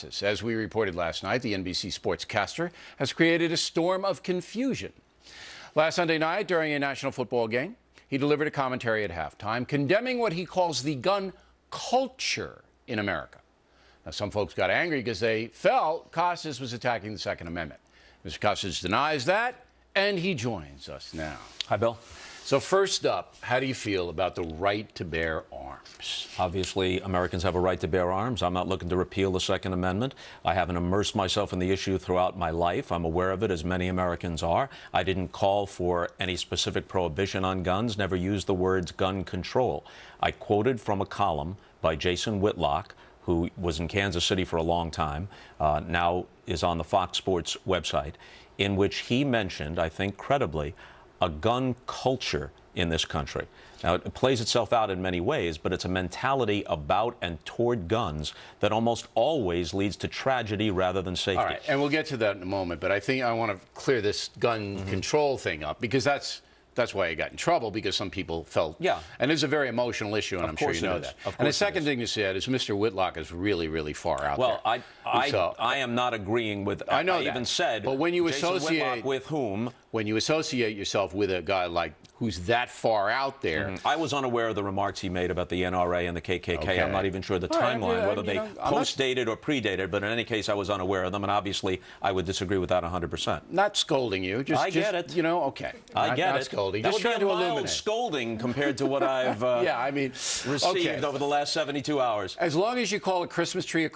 Costas. As we reported last night, the NBC sportscaster has created a storm of confusion. Last Sunday night, during a national football game, he delivered a commentary at halftime condemning what he calls the gun culture in America. Now, some folks got angry because they felt Costas was attacking the Second Amendment. Mr. Costas denies that, and he joins us now. Hi, Bill. So first up, how do you feel about the right to bear arms? Obviously, Americans have a right to bear arms. I'm not looking to repeal the Second Amendment. I haven't immersed myself in the issue throughout my life. I'm aware of it, as many Americans are. I didn't call for any specific prohibition on guns, never used the words gun control. I quoted from a column by Jason Whitlock, who was in Kansas City for a long time, now is on the Fox Sports website, in which he mentioned, I think credibly, a gun culture in this country. Now, it plays itself out in many ways, but it's a mentality about and toward guns that almost always leads to tragedy rather than safety. All right, and we'll get to that in a moment, but I think I want to clear this gun control thing up, because that's why I got in trouble, because some people felt, and it's a very emotional issue, and I'm sure you know that. And the second thing you said is Mr. Whitlock is really, really far out there. Well, I am not agreeing with. I know that. Even said, but when you Jason associate Whitlock with whom, when you associate yourself with a guy like who's that far out there, I was unaware of the remarks he made about the NRA and the KKK. Okay. I'm not even sure the timeline, whether they post-dated or predated, but in any case, I was unaware of them, and obviously, I would disagree with that 100%. Not scolding you. I get it. You know, okay. I get not it. Scolding. That Just would trying be a to mild illuminate. scolding compared to what I've received over the last 72 hours. As long as you call a Christmas tree,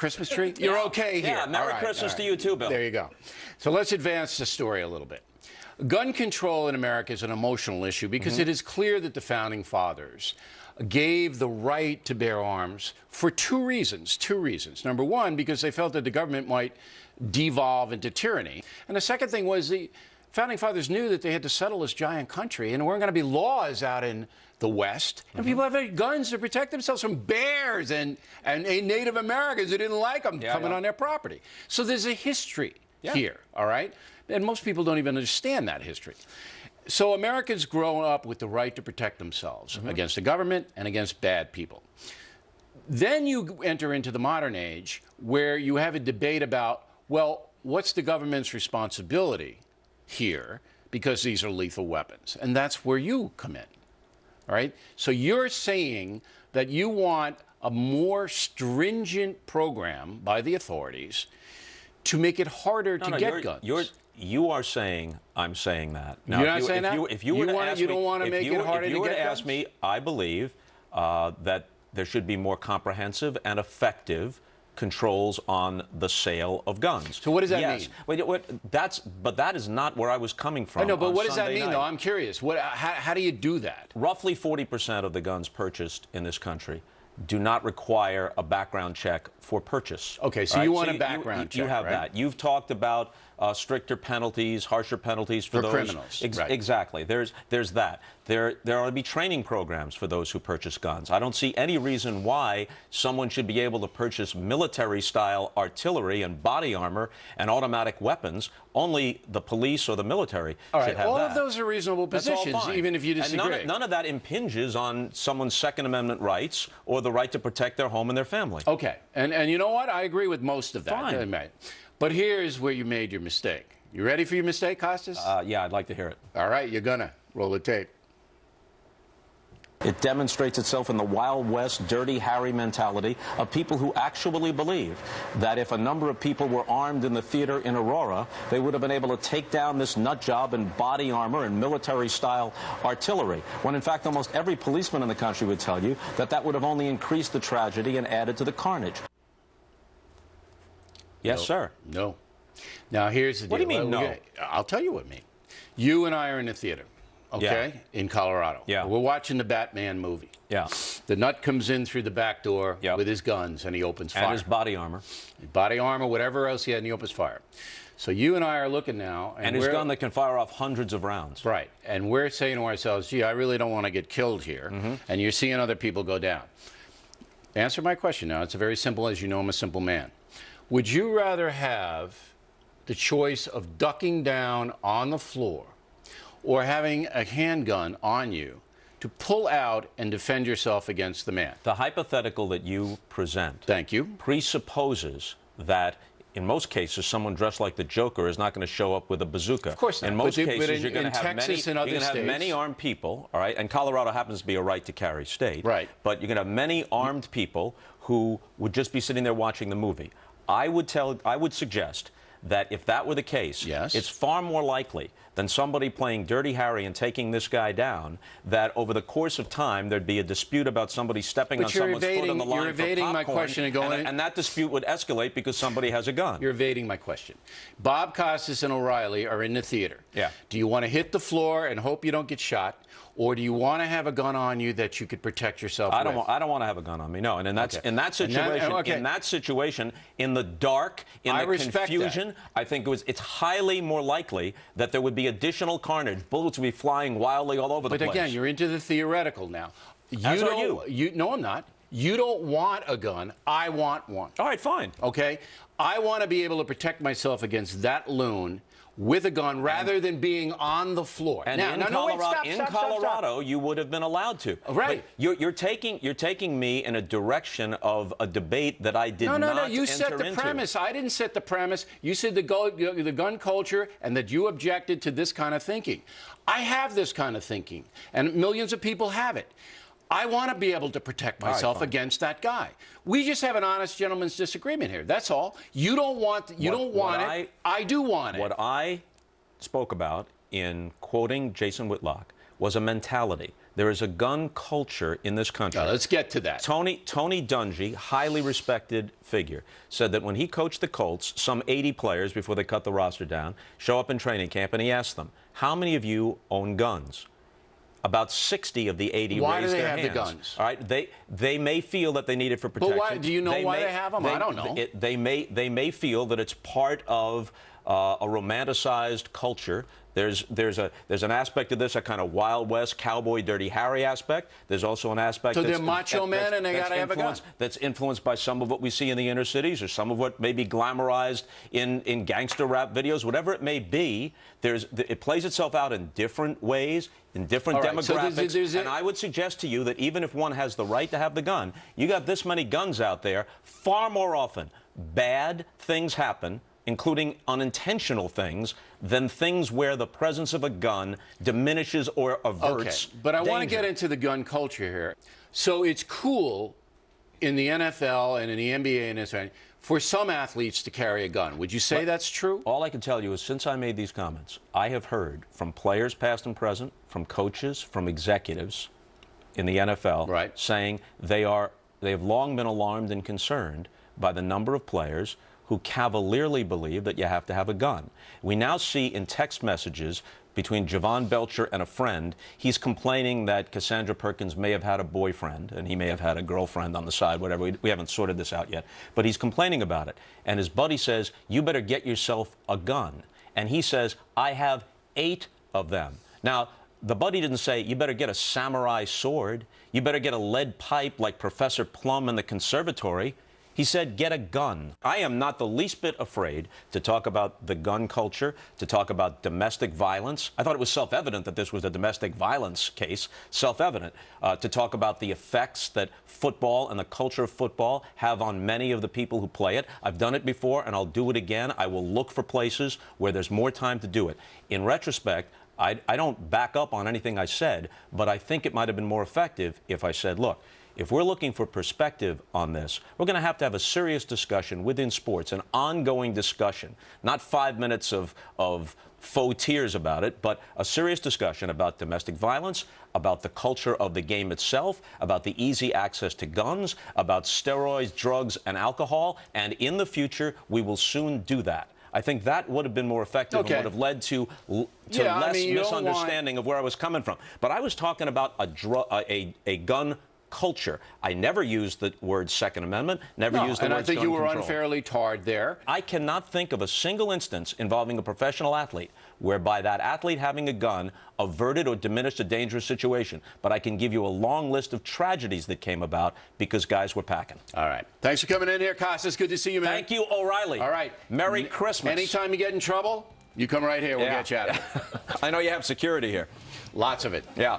you're okay here. Yeah, Merry Christmas to you too, Bill. There you go. So let's advance the story a little bit. Gun control in America is an emotional issue because it is clear that the Founding Fathers gave the right to bear arms for two reasons. Number one, because they felt that the government might devolve into tyranny. And the second thing was the Founding Fathers knew that they had to settle this giant country, and there weren't going to be laws out in the West, and people have guns to protect themselves from bears and Native Americans who didn't like them coming on their property. So there's a history here, all right? And most people don't even understand that history. So Americans grow up with the right to protect themselves against the government and against bad people. Then you enter into the modern age where you have a debate about, well, what's the government's responsibility here, because these are lethal weapons? And that's where you come in, all right? So you're saying that you want a more stringent program by the authorities to make it harder to get guns. You are saying I'm saying that. Now, you're not saying that? If you were to ask me, don't want to make it harder to get guns? If you were to ask me, I believe that there should be more comprehensive and effective controls on the sale of guns. So what does that mean? Wait, but that is not where I was coming from. I know, but what does that Sunday mean, night. though? I'm curious. How do you do that? Roughly 40% of the guns purchased in this country do not require a background check for purchase. Okay, so you want a background check, You have right? that. You've talked about stricter penalties, harsher penalties for those criminals. Exactly. There's that. There ought to be training programs for those who purchase guns. I don't see any reason why someone should be able to purchase military-style artillery and body armor and automatic weapons. Only the police or the military should have that. All of those are reasonable positions, even if you disagree. And none of that impinges on someone's Second Amendment rights or the right to protect their home and their family. Okay, and you know what? I agree with most of that. Fine. But here's where you made your mistake. You ready for your mistake, Costas? Yeah, I'd like to hear it. All right, you're gonna roll the tape. It demonstrates itself in the Wild West, Dirty Harry mentality of people who actually believe that if a number of people were armed in the theater in Aurora, they would have been able to take down this nut job in body armor and military-style artillery, when in fact almost every policeman in the country would tell you that that would have only increased the tragedy and added to the carnage. Yes, sir. No. Now, here's the deal. What do you mean, no? I'll tell you what I mean. You and I are in the theater, okay, in Colorado. Yeah. We're watching the Batman movie. Yeah. The nut comes in through the back door with his guns, and he opens fire. And his body armor. Body armor, whatever else he had, and he opens fire. So you and I are looking now. And his gun that can fire off hundreds of rounds. Right. And we're saying to ourselves, gee, I really don't want to get killed here. And you're seeing other people go down. Answer my question now. It's very simple, as you know I'm a simple man. Would you rather have the choice of ducking down on the floor or having a handgun on you to pull out and defend yourself against the man? The hypothetical that you present Thank you. presupposes that in most cases, someone dressed like the Joker is not going to show up with a bazooka. Of course not. In most cases, you're going to have many armed people, all right? And Colorado happens to be a right-to-carry state. Right. But you're going to have many armed people who would just be sitting there watching the movie. I would suggest that if that were the case, yes, it's far more likely than somebody playing Dirty Harry and taking this guy down, that over the course of time there'd be a dispute about somebody stepping on someone's foot on the line You're evading for my popcorn, question and going... and that dispute would escalate because somebody has a gun. You're evading my question. Bob Costas and O'Reilly are in the theater. Yeah. Do you want to hit the floor and hope you don't get shot? Or do you want to have a gun on you that you could protect yourself with? I don't want to have a gun on me. No, and in that situation, in the dark, in the confusion, I think it's highly more likely that there would be additional carnage. Bullets would be flying wildly all over the place. But again, you're into the theoretical now. As are you. No, I'm not. You don't want a gun. I want one. All right, fine. Okay? I want to be able to protect myself against that loon with a gun rather than being on the floor. And in Colorado, you would have been allowed to. Right. But you're taking me in a direction of a debate that I did not enter into. No. You set the premise. I didn't set the premise. You said the gun culture and that you objected to this kind of thinking. I have this kind of thinking, and millions of people have it. I want to be able to protect myself against that guy. We just have an honest gentleman's disagreement here. That's all. You don't want it. I do want it. What I spoke about in quoting Jason Whitlock was a mentality. There is a gun culture in this country. Now, let's get to that. Tony Dungy, highly respected figure, said that when he coached the Colts, some 80 players, before they cut the roster down, show up in training camp, and he asked them, how many of you own guns? About 60 of the 80 raised their hands. Why do they have the guns? All right, they may feel that they need it for protection. But why? Do you know why they have them? I don't know. They may feel that it's part of a romanticized culture. There's an aspect of this, a kind of Wild West cowboy Dirty Harry aspect. There's also an aspect. So they're macho men and they got to have a gun. That's influenced by some of what we see in the inner cities, or some of what may be glamorized in gangster rap videos. Whatever it may be, it plays itself out in different ways, in different demographics. So and I would suggest to you that even if one has the right to have the gun, you got this many guns out there. Far more often, bad things happen, including unintentional things, than things where the presence of a gun diminishes or averts but I want to danger. get into the gun culture here. So it's cool in the NFL and in the NBA and this for some athletes to carry a gun. Would you say that's true? All I can tell you is since I made these comments, I have heard from players past and present, from coaches, from executives in the NFL, saying they have long been alarmed and concerned by the number of players who cavalierly believe that you have to have a gun. We now see in text messages between Javon Belcher and a friend, he's complaining that Cassandra Perkins may have had a boyfriend, and he may have had a girlfriend on the side, whatever. We haven't sorted this out yet. But he's complaining about it. And his buddy says, you better get yourself a gun. And he says, I have 8 of them. Now, the buddy didn't say, you better get a samurai sword. You better get a lead pipe like Professor Plum in the conservatory. He said, get a gun. I am not the least bit afraid to talk about the gun culture, to talk about domestic violence. I thought it was self-evident that this was a domestic violence case, self-evident, to talk about the effects that football and the culture of football have on many of the people who play it. I've done it before, and I'll do it again. I will look for places where there's more time to do it. In retrospect, I don't back up on anything I said, but I think it might have been more effective if I said, look, if we're looking for perspective on this, we're going to have a serious discussion within sports, an ongoing discussion, not 5 minutes of faux tears about it, but a serious discussion about domestic violence, about the culture of the game itself, about the easy access to guns, about steroids, drugs, and alcohol, and in the future, we will soon do that. I think that would have been more effective and would have led to less misunderstanding of where I was coming from. But I was talking about a gun culture. I never used the word Second Amendment, never used the word gun control. And I think you were unfairly tarred there. I cannot think of a single instance involving a professional athlete whereby that athlete having a gun averted or diminished a dangerous situation. But I can give you a long list of tragedies that came about because guys were packing. All right. Thanks for coming in here, Costas. Good to see you, man. Thank you, O'Reilly. All right. Merry Christmas. Anytime you get in trouble, you come right here. We'll get you out of it. I know you have security here. Lots of it. Yeah.